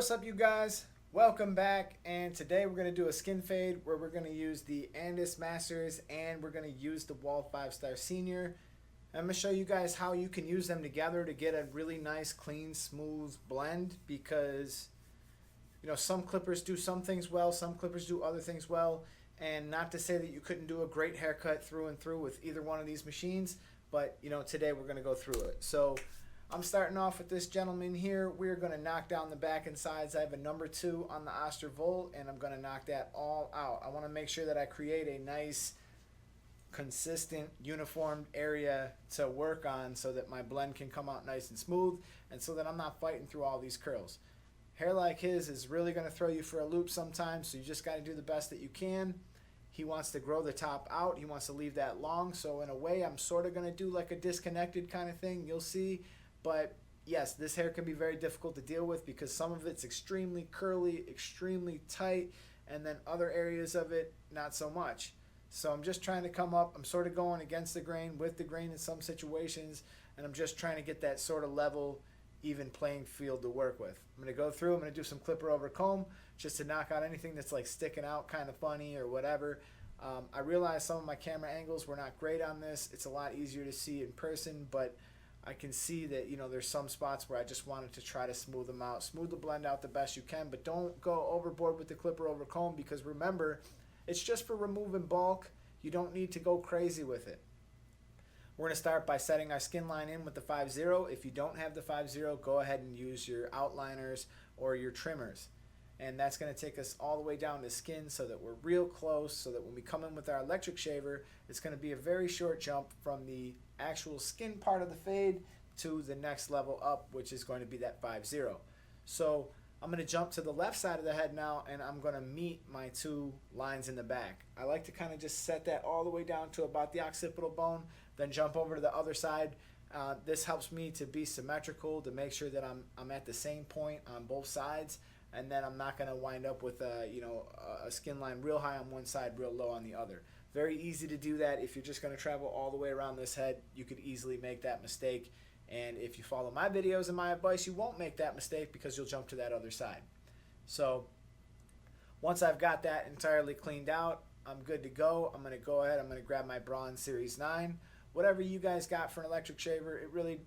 What's up, you guys? Welcome back, and today we're going to do a skin fade where we're going to use the Andis Masters and we're going to use the Wahl 5-Star Senior. I'm going to show you guys how you can use them together to get a really nice, clean, smooth blend, because some clippers do some things well, some clippers do other things well, and not to say that you couldn't do a great haircut through and through with either one of these machines, but today we're going to go through it. So I'm starting off with this gentleman here. We're going to knock down the back and sides. I have a number 2 on the Oster Volt, and I'm going to knock that all out. I want to make sure that I create a nice, consistent, uniform area to work on so that my blend can come out nice and smooth, and so that I'm not fighting through all these curls. Hair like his is really going to throw you for a loop sometimes, so you just got to do the best that you can. He wants to grow the top out. He wants to leave that long, so in a way I'm sort of going to do like a disconnected kind of thing. You'll see. But yes, this hair can be very difficult to deal with because some of it's extremely curly, extremely tight, and then other areas of it not so much. So I'm just trying to come up. I'm sort of going against the grain, with the grain in some situations, and I'm just trying to get that sort of level, even playing field to work with. I'm going to go through. I'm going to do some clipper over comb just to knock out anything that's like sticking out kind of funny or whatever. I realize some of my camera angles were not great on this. It's a lot easier to see in person, but I can see that there's some spots where I just wanted to try to smooth them out, smooth the blend out the best you can, but don't go overboard with the clipper over comb, because remember, it's just for removing bulk. You don't need to go crazy with it. We're going to start by setting our skin line in with the 5-0. If you don't have the 5-0, go ahead and use your outliners or your trimmers. And that's going to take us all the way down to skin so that we're real close, so that when we come in with our electric shaver, it's going to be a very short jump from the actual skin part of the fade to the next level up, which is going to be that 5-0. So I'm going to jump to the left side of the head now, and I'm going to meet my 2 lines in the back. I like to kind of just set that all the way down to about the occipital bone, then jump over to the other side. This helps me to be symmetrical, to make sure that I'm at the same point on both sides, and then I'm not going to wind up with a skin line real high on one side, real low on the other. Very easy to do that. If you're just going to travel all the way around this head, you could easily make that mistake. And if you follow my videos and my advice, you won't make that mistake, because you'll jump to that other side. So once I've got that entirely cleaned out, I'm good to go. I'm going to go ahead. I'm going to grab my Braun Series 9. Whatever you guys got for an electric shaver, it really,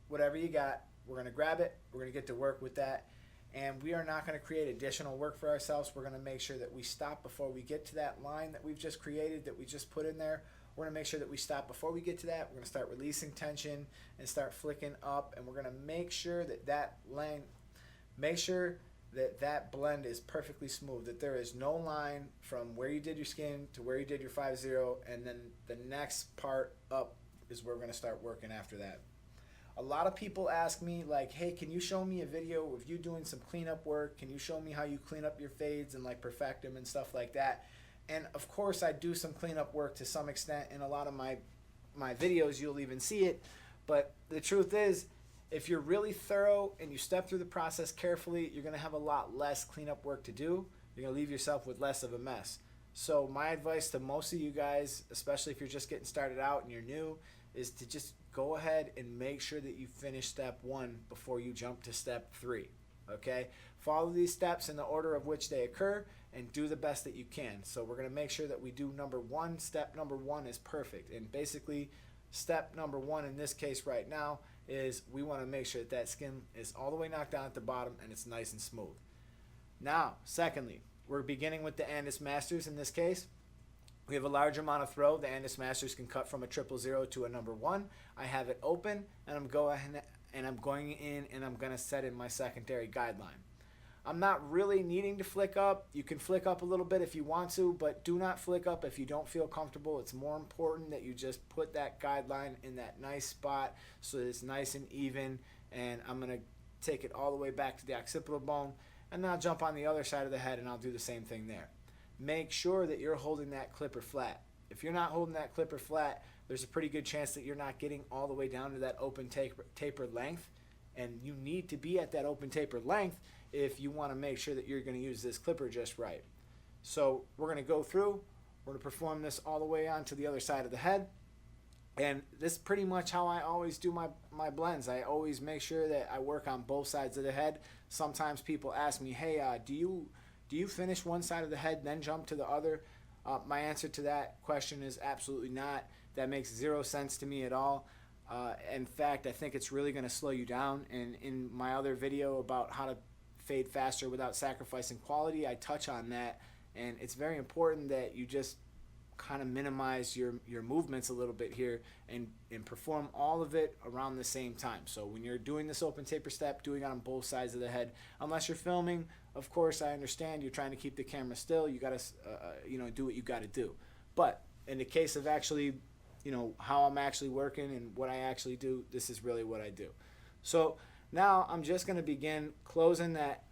whatever you got, we're going to grab it. We're going to get to work with that. And we are not going to create additional work for ourselves. We're going to make sure that we stop before we get to that line that we've just created, that we just put in there. We're going to make sure that we stop before we get to that. We're going to start releasing tension and start flicking up. And we're going to make sure that that blend is perfectly smooth, that there is no line from where you did your skin to where you did your 5-0. And then the next part up is where we're going to start working after that. A lot of people ask me, like, hey, can you show me a video of you doing some cleanup work? Can you show me how you clean up your fades and like perfect them and stuff like that? And of course I do some cleanup work to some extent in a lot of my videos. You'll even see it. But the truth is, if you're really thorough and you step through the process carefully, you're going to have a lot less cleanup work to do. You're going to leave yourself with less of a mess. So my advice to most of you guys, especially if you're just getting started out and you're new, is to just go ahead and make sure that you finish step 1 before you jump to step 3. Okay? Follow these steps in the order of which they occur and do the best that you can. So we're going to make sure that we do number 1. Step number 1 is perfect. And basically, step number 1 in this case right now is we want to make sure that that skin is all the way knocked down at the bottom and it's nice and smooth. Now, secondly, we're beginning with the Andis Masters in this case. We have a large amount of throw. The Andis Masters can cut from a 000 to a number 1. I have it open, and I'm going in and I'm going to set in my secondary guideline. I'm not really needing to flick up. You can flick up a little bit if you want to, but do not flick up if you don't feel comfortable. It's more important that you just put that guideline in that nice spot so that it's nice and even. And I'm going to take it all the way back to the occipital bone, and then I'll jump on the other side of the head and I'll do the same thing there. Make sure that you're holding that clipper flat. If you're not holding that clipper flat, there's a pretty good chance that you're not getting all the way down to that open tapered length, and you need to be at that open tapered length if you want to make sure that you're going to use this clipper just right. So we're going to go through, we're going to perform this all the way on to the other side of the head. And this is pretty much how I always do my blends. I always make sure that I work on both sides of the head. Sometimes people ask me, hey, do you finish one side of the head then jump to the other? My answer to that question is absolutely not. That makes zero sense to me at all. In fact, I think it's really going to slow you down. And in my other video about how to fade faster without sacrificing quality, I touch on that. And it's very important that you just kind of minimize your movements a little bit here and perform all of it around the same time. So when you're doing this open taper step, doing it on both sides of the head, unless you're filming, of course, I understand you're trying to keep the camera still. You got to, do what you got to do. But in the case of actually, how I'm actually working and what I actually do, this is really what I do. So now I'm just going to begin closing that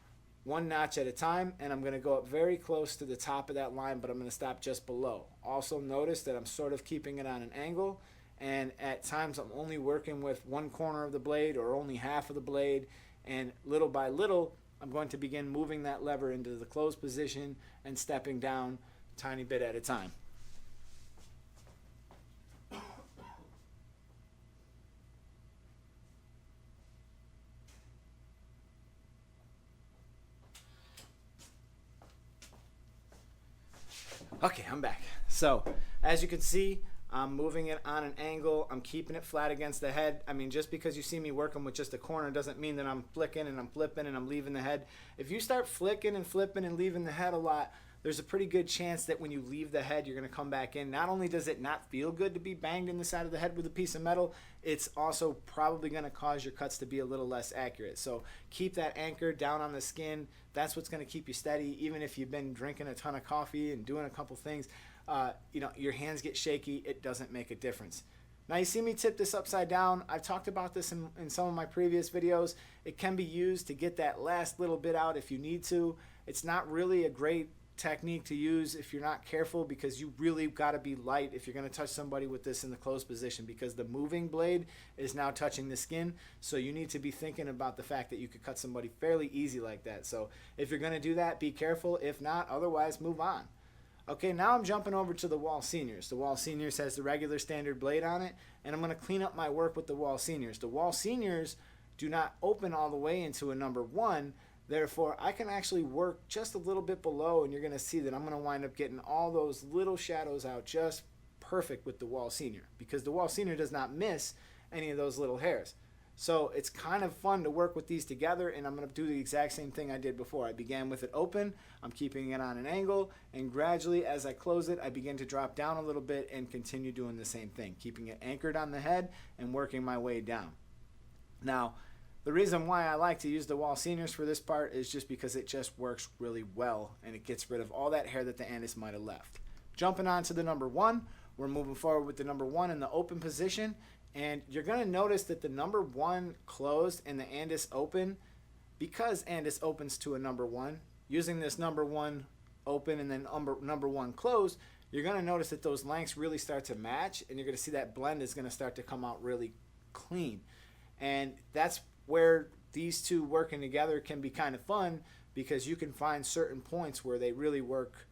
one notch at a time, and I'm going to go up very close to the top of that line, but I'm going to stop just below. Also notice that I'm sort of keeping it on an angle, and at times I'm only working with one corner of the blade or only half of the blade, and little by little I'm going to begin moving that lever into the closed position and stepping down a tiny bit at a time. Okay, I'm back. So, as you can see, I'm moving it on an angle. I'm keeping it flat against the head. I mean, just because you see me working with just a corner doesn't mean that I'm flicking and I'm flipping and I'm leaving the head. If you start flicking and flipping and leaving the head a lot, there's a pretty good chance that when you leave the head, you're going to come back in. Not only does it not feel good to be banged in the side of the head with a piece of metal, it's also probably going to cause your cuts to be a little less accurate. So keep that anchor down on the skin. That's what's going to keep you steady. Even if you've been drinking a ton of coffee and doing a couple things, your hands get shaky, it doesn't make a difference. Now you see me tip this upside down. I've talked about this in some of my previous videos. It can be used to get that last little bit out if you need to. It's not really a great technique to use if you're not careful, because you really got to be light if you're going to touch somebody with this in the closed position, because the moving blade is now touching the skin. So you need to be thinking about the fact that you could cut somebody fairly easy like that. So if you're going to do that, be careful. If not, otherwise move on. Okay, now I'm jumping over to the Wahl Seniors. The Wahl Seniors has the regular standard blade on it, and I'm going to clean up my work with the Wahl Seniors. The Wahl Seniors do not open all the way into a number one. Therefore, I can actually work just a little bit below, and you're going to see that I'm going to wind up getting all those little shadows out just perfect with the Wahl Senior, because the Wahl Senior does not miss any of those little hairs. So it's kind of fun to work with these together, and I'm going to do the exact same thing I did before. I began with it open, I'm keeping it on an angle, and gradually as I close it, I begin to drop down a little bit and continue doing the same thing, keeping it anchored on the head and working my way down. Now, the reason why I like to use the Wahl Seniors for this part is just because it just works really well, and it gets rid of all that hair that the Andis might have left. Jumping on to the number one, we're moving forward with the number one in the open position, and you're going to notice that the number one closed and the Andis open, because Andis opens to a number one. Using this number one open and then number one closed, you're going to notice that those lengths really start to match, and you're going to see that blend is going to start to come out really clean. And that's where these two working together can be kind of fun, because you can find certain points where they really work,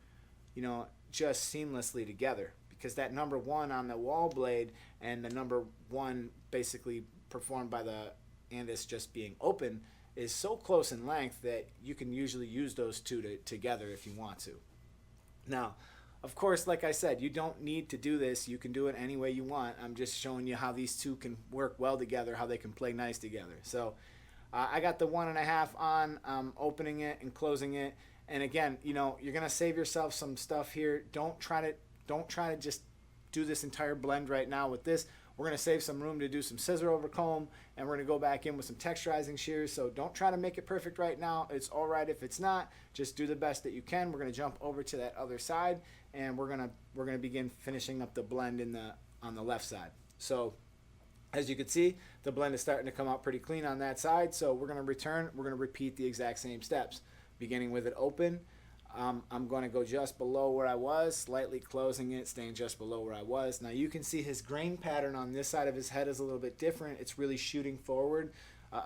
just seamlessly together. Because that number one on the Wahl blade and the number one basically performed by the Andis just being open is so close in length that you can usually use those two together if you want to. Now, of course, like I said, you don't need to do this. You can do it any way you want. I'm just showing you how these two can work well together, how they can play nice together. So I got the 1.5 on, opening it and closing it. And again, you're going to save yourself some stuff here. Don't try to just do this entire blend right now with this. We're going to save some room to do some scissor over comb, and we're going to go back in with some texturizing shears. So don't try to make it perfect right now. It's all right if it's not. Just do the best that you can. We're going to jump over to that other side, and we're going to begin finishing up the blend on the left side. So as you can see, the blend is starting to come out pretty clean on that side. So we're going to repeat the exact same steps, beginning with it open. I'm going to go just below where I was, slightly closing it, staying just below where I was. Now you can see his grain pattern on this side of his head is a little bit different. It's really shooting forward,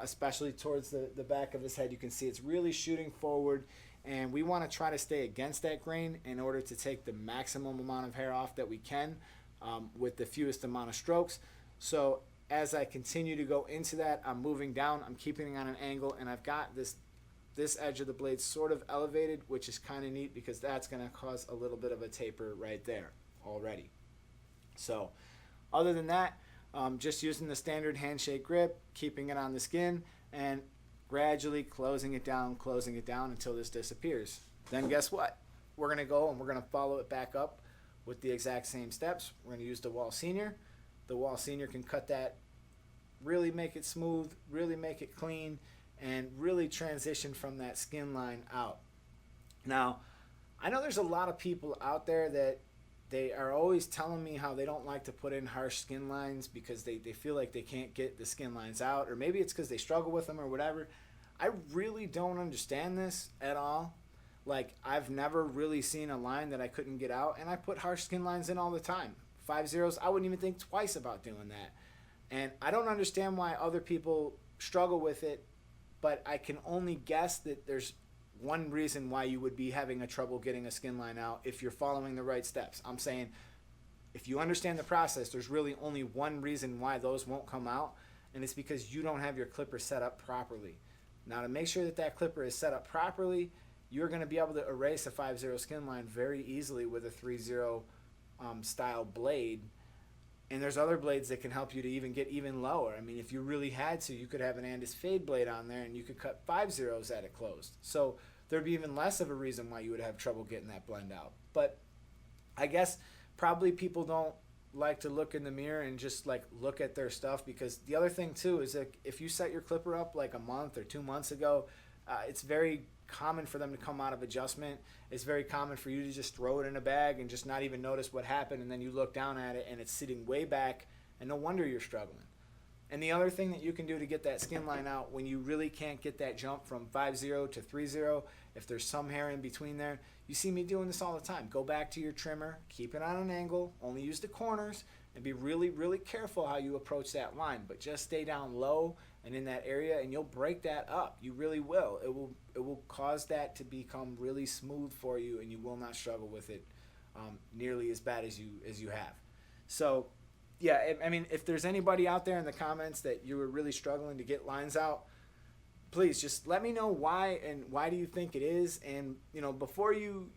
especially towards the back of his head. You can see it's really shooting forward, and we want to try to stay against that grain in order to take the maximum amount of hair off that we can. with the fewest amount of strokes. So as I continue to go into that, I'm moving down, I'm keeping it on an angle, and I've got this edge of the blade sort of elevated, which is kind of neat because that's going to cause a little bit of a taper right there already. So other than that, just using the standard handshake grip, keeping it on the skin, and gradually closing it down until this disappears. Then guess what? We're going to go and we're going to follow it back up with the exact same steps. We're going to use the Wahl Senior. The Wahl Senior can cut that, really make it smooth, really make it clean, and really transition from that skin line out. Now, I know there's a lot of people out there that they are always telling me how they don't like to put in harsh skin lines because they feel like they can't get the skin lines out, or maybe it's because they struggle with them or whatever. I really don't understand this at all. Like, I've never really seen a line that I couldn't get out, and I put harsh skin lines in all the time. 5/0s, I wouldn't even think twice about doing that. And I don't understand why other people struggle with it, but I can only guess that there's one reason why you would be having a trouble getting a skin line out if you're following the right steps. I'm saying if you understand the process, there's really only one reason why those won't come out, and it's because you don't have your clipper set up properly. Now, to make sure that that clipper is set up properly, you're going to be able to erase a 5/0 skin line very easily with a 3/0 style blade. And there's other blades that can help you to even get even lower. I mean, if you really had to, you could have an Andis fade blade on there and you could cut 5/0s at it closed. So there'd be even less of a reason why you would have trouble getting that blend out. But I guess probably people don't like to look in the mirror and just like look at their stuff, because the other thing too is that if you set your clipper up like a month or 2 months ago, it's very common for them to come out of adjustment. It's very common for you to just throw it in a bag and just not even notice what happened, and then you look down at it and it's sitting way back, and no wonder you're struggling. And the other thing that you can do to get that skin line out when you really can't get that jump from 5/0 to 3/0, if there's some hair in between there, you see me doing this all the time. Go back to your trimmer, keep it on an angle, only use the corners, and be really, really careful how you approach that line. But just stay down low and in that area, and you'll break that up. You really will. It will cause that to become really smooth for you, and you will not struggle with it nearly as bad as you have. So yeah, I mean, if there's anybody out there in the comments that you were really struggling to get lines out, please just let me know why, and why do you think it is. And you know, before you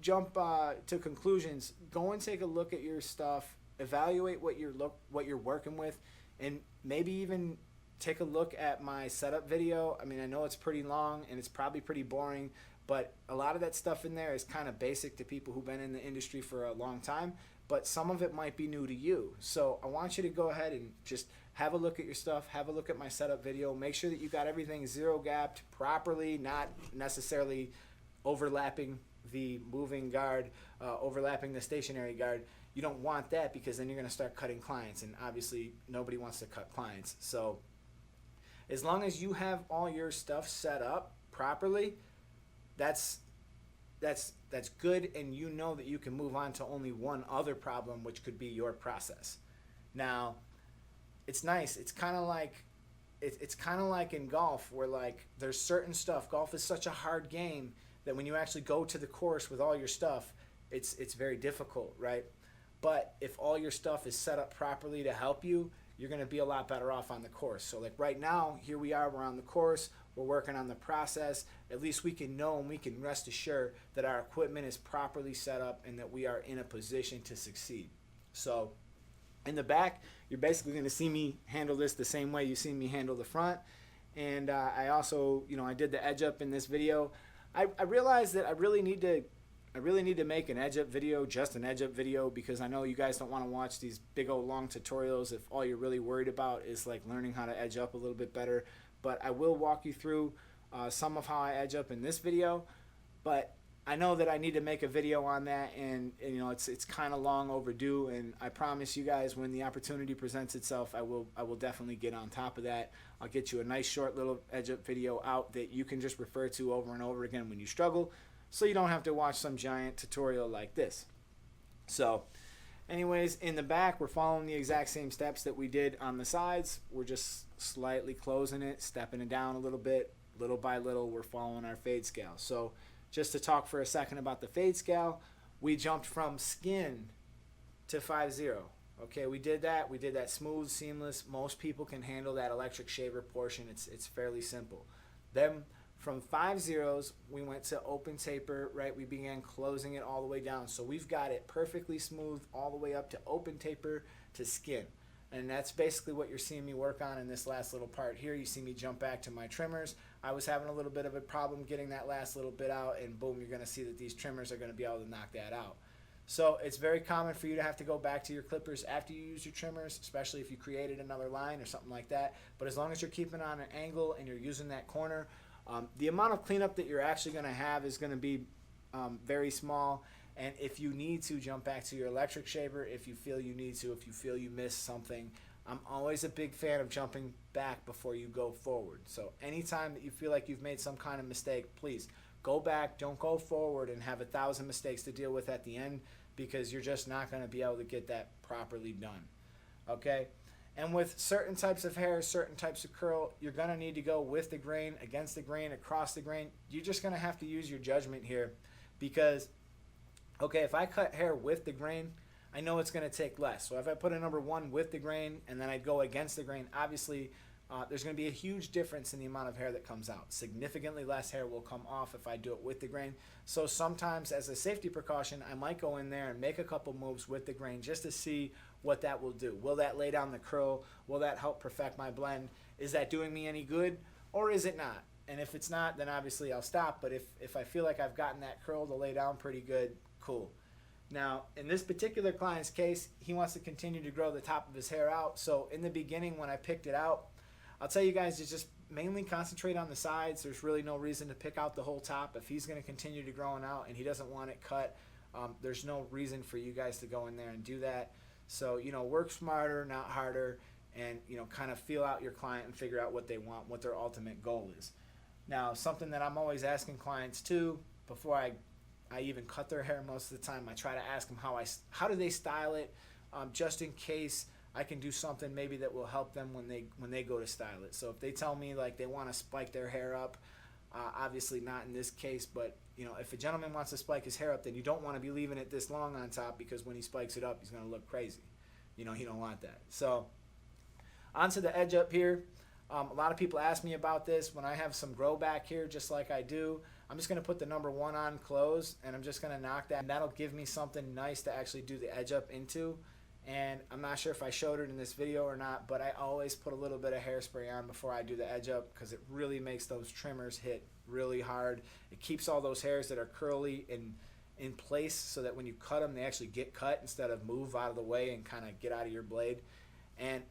jump to conclusions, go and take a look at your stuff, evaluate what you're working with, and maybe even take a look at my setup video. I mean, I know it's pretty long and it's probably pretty boring, but a lot of that stuff in there is kind of basic to people who've been in the industry for a long time, but some of it might be new to you. So I want you to go ahead and just have a look at your stuff, have a look at my setup video, make sure that you got everything zero gapped properly, not necessarily overlapping the moving guard, overlapping the stationary guard. You don't want that, because then you're going to start cutting clients, and obviously nobody wants to cut clients. So as long as you have all your stuff set up properly, that's good, and you know that you can move on to only one other problem, which could be your process. Now, it's nice. It's kind of like in golf, where like there's certain stuff. Golf is such a hard game that when you actually go to the course with all your stuff, it's very difficult, right? But if all your stuff is set up properly to help you, you're going to be a lot better off on the course. So like right now, here we are, we're on the course, we're working on the process. At least we can know and we can rest assured that our equipment is properly set up and that we are in a position to succeed. So in the back, you're basically going to see me handle this the same way you see me handle the front. And I also, you know, I did the edge up in this video. I realized that I really need to make an edge up video, just an edge up video, because I know you guys don't want to watch these big old long tutorials if all you're really worried about is like learning how to edge up a little bit better. But I will walk you through some of how I edge up in this video. But I know that I need to make a video on that, and you know, it's kind of long overdue, and I promise you guys, when the opportunity presents itself, I will definitely get on top of that. I'll get you a nice short little edge up video out that you can just refer to over and over again when you struggle, so you don't have to watch some giant tutorial like this. So anyways, in the back, we're following the exact same steps that we did on the sides. We're just slightly closing it, stepping it down a little bit, little by little. We're following our fade scale. So just to talk for a second about the fade scale, we jumped from skin to 5-0. Okay, we did that. We did that smooth, seamless. Most people can handle that electric shaver portion. It's fairly simple. Then from 5-0s, we went to open taper, right? We began closing it all the way down. So we've got it perfectly smooth all the way up to open taper to skin. And that's basically what you're seeing me work on in this last little part here. You see me jump back to my trimmers. I was having a little bit of a problem getting that last little bit out, and boom, you're going to see that these trimmers are going to be able to knock that out. So it's very common for you to have to go back to your clippers after you use your trimmers, especially if you created another line or something like that. But as long as you're keeping on an angle and you're using that corner, the amount of cleanup that you're actually going to have is going to be very small. And if you need to, jump back to your electric shaver if you feel you need to, if you feel you missed something. I'm always a big fan of jumping back before you go forward. So anytime that you feel like you've made some kind of mistake, please go back. Don't go forward and have 1,000 mistakes to deal with at the end, because you're just not going to be able to get that properly done. Okay? And with certain types of hair, certain types of curl, you're going to need to go with the grain, against the grain, across the grain. You're just going to have to use your judgment here, because, okay, if I cut hair with the grain, I know it's going to take less. So if I put a number 1 with the grain and then I go against the grain, obviously there's going to be a huge difference in the amount of hair that comes out. Significantly less hair will come off if I do it with the grain. So sometimes, as a safety precaution, I might go in there and make a couple moves with the grain just to see what that will do. Will that lay down the curl? Will that help perfect my blend? Is that doing me any good, or is it not? And if it's not, then obviously I'll stop. But if I feel like I've gotten that curl to lay down pretty good, cool. Now, in this particular client's case, he wants to continue to grow the top of his hair out. So in the beginning, when I picked it out, I'll tell you guys to just mainly concentrate on the sides. There's really no reason to pick out the whole top. If he's going to continue to growing out and he doesn't want it cut, there's no reason for you guys to go in there and do that. So, you know, work smarter, not harder, and, you know, kind of feel out your client and figure out what they want, what their ultimate goal is. Now, something that I'm always asking clients too, before I even cut their hair most of the time, I try to ask them how do they style it, just in case I can do something maybe that will help them when they go to style it. So if they tell me like they want to spike their hair up, obviously not in this case, but you know, if a gentleman wants to spike his hair up, then you don't want to be leaving it this long on top, because when he spikes it up, he's going to look crazy. You know, you don't want that. So onto the edge up here. A lot of people ask me about this. When I have some grow back here, just like I do, I'm just going to put the number 1 on close, and I'm just going to knock that, and that'll give me something nice to actually do the edge up into. And I'm not sure if I showed it in this video or not, but I always put a little bit of hairspray on before I do the edge up, because it really makes those trimmers hit really hard. It keeps all those hairs that are curly in place, so that when you cut them, they actually get cut instead of move out of the way and kind of get out of your blade. And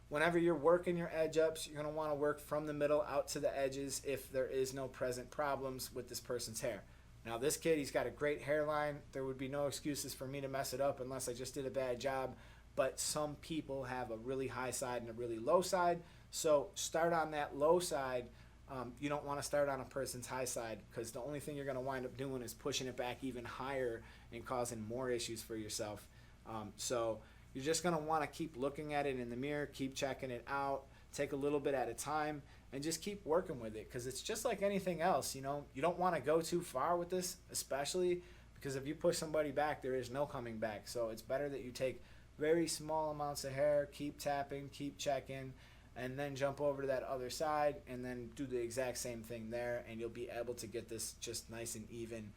whenever you're working your edge ups, you're going to want to work from the middle out to the edges if there is no present problems with this person's hair. Now this kid, he's got a great hairline. There would be no excuses for me to mess it up unless I just did a bad job. But some people have a really high side and a really low side. So start on that low side. You don't want to start on a person's high side, because the only thing you're going to wind up doing is pushing it back even higher and causing more issues for yourself. So you're just going to want to keep looking at it in the mirror, keep checking it out, take a little bit at a time, and just keep working with it, because it's just like anything else. You know, you don't want to go too far with this, especially because if you push somebody back, there is no coming back. So it's better that you take very small amounts of hair, keep tapping, keep checking, and then jump over to that other side and then do the exact same thing there, and you'll be able to get this just nice and even.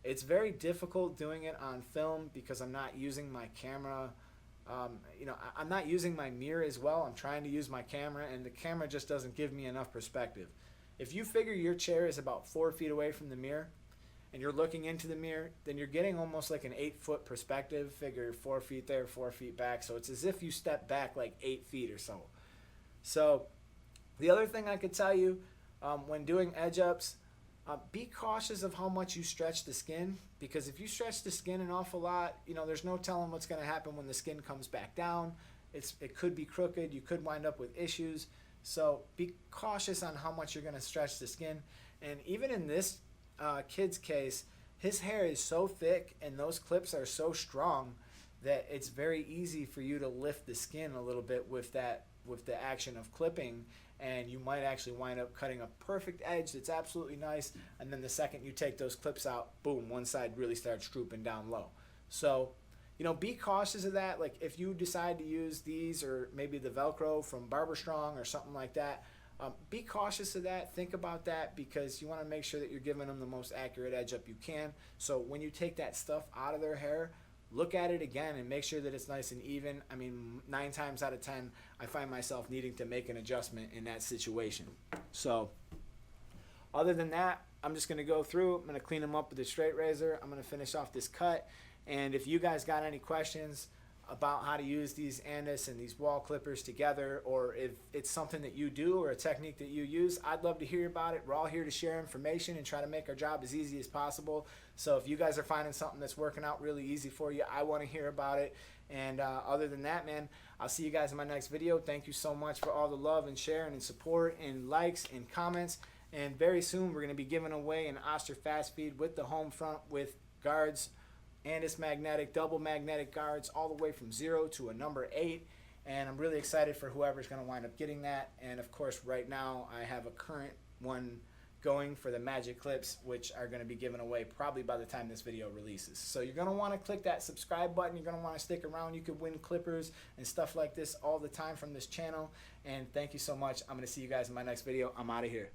It's very difficult doing it on film because I'm not using my camera. You know, I'm not using my mirror as well. I'm trying to use my camera, and the camera just doesn't give me enough perspective. If you figure your chair is about 4 feet away from the mirror and you're looking into the mirror, then you're getting almost like an 8-foot perspective. Figure 4 feet there, 4 feet back. So it's as if you step back like 8 feet or so. So the other thing I could tell you when doing edge ups, be cautious of how much you stretch the skin, because if you stretch the skin an awful lot, you know, there's no telling what's going to happen when the skin comes back down. It could be crooked. You could wind up with issues. So be cautious on how much you're going to stretch the skin. And even in this kid's case, his hair is so thick and those clips are so strong that it's very easy for you to lift the skin a little bit with the action of clipping, and you might actually wind up cutting a perfect edge that's absolutely nice, and then the second you take those clips out, boom, one side really starts drooping down low. So you know, be cautious of that. Like if you decide to use these or maybe the Velcro from Barber or something like that, be cautious of that. Think about that, because you want to make sure that you're giving them the most accurate edge up you can. So when you take that stuff out of their hair, look at it again and make sure that it's nice and even. I mean, 9 times out of 10, I find myself needing to make an adjustment in that situation. So other than that, I'm just going to go through. I'm going to clean them up with a straight razor. I'm going to finish off this cut. And if you guys got any questions about how to use these Andis and these wall clippers together, or if it's something that you do or a technique that you use, I'd love to hear about it. We're all here to share information and try to make our job as easy as possible. So if you guys are finding something that's working out really easy for you, I want to hear about it. And other than that, man, I'll see you guys in my next video. Thank you so much for all the love and sharing and support and likes and comments. And very soon we're going to be giving away an Oster fast feed with the home front with guards, Andis magnetic, double magnetic guards, all the way from 0 to a number 8. And I'm really excited for whoever's going to wind up getting that. And of course, right now I have a current one going for the magic clips, which are going to be given away probably by the time this video releases. So you're going to want to click that subscribe button. You're going to want to stick around. You could win clippers and stuff like this all the time from this channel. And thank you so much. I'm going to see you guys in my next video. I'm out of here.